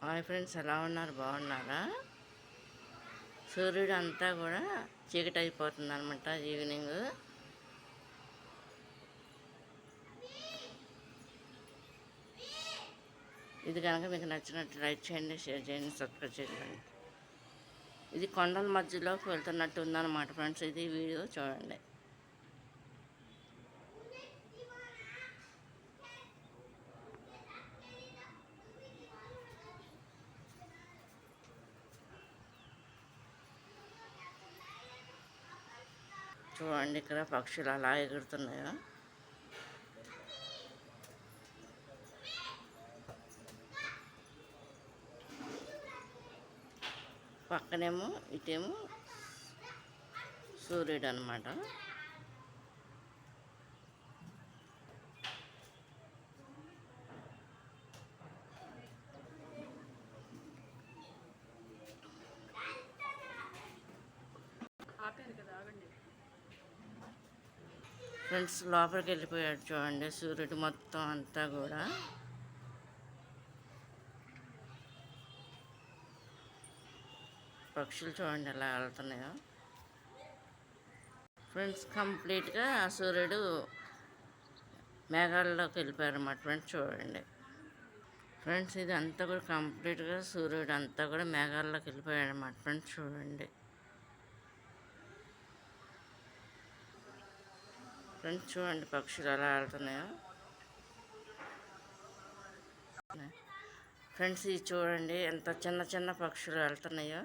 Hi friends, ఎలా ఉన్నారు? బాగున్నారా? సూర్యుడు అంతా కూడా చీకటి అయిపోతుంది అనమాట. ఈవినింగ్ ఇది కనుక మీకు నచ్చినట్టు లైక్ చేయండి, షేర్ చేయండి, సబ్స్క్రైబ్ చేయండి. ఇది కొండల మధ్యలోకి వెళ్తున్నట్టు ఉందన్నమాట ఫ్రెండ్స్. ఇది వీడియో చూడండి. చూడండి ఇక్కడ పక్షులు అలా ఎగురుతున్నాయో. పక్కనేమో ఇటేమో సూర్యుడు అనమాట. ఫ్రెండ్స్ లోపలికి వెళ్ళిపోయాడు చూడండి. సూర్యుడు మొత్తం అంతా కూడా పక్షులు చూడండి ఎలా వెళ్తున్నాయో. ఫ్రెండ్స్ కంప్లీట్గా సూర్యుడు మేఘాల్లోకి వెళ్ళిపోయారు అన్నమాట ఫ్రెండ్స్. చూడండి ఫ్రెండ్స్, ఇది అంతా కూడా కంప్లీట్గా సూర్యుడు అంతా కూడా మేఘాల్లోకి వెళ్ళిపోయాడు అన్నమాట ఫ్రెండ్స్. చూడండి ఫ్రెండ్స్, చూడండి పక్షులు ఎలా వెళ్తున్నాయో. ఫ్రెండ్స్ ఇది చూడండి ఎంత చిన్న చిన్న పక్షులు వెళ్తున్నాయో.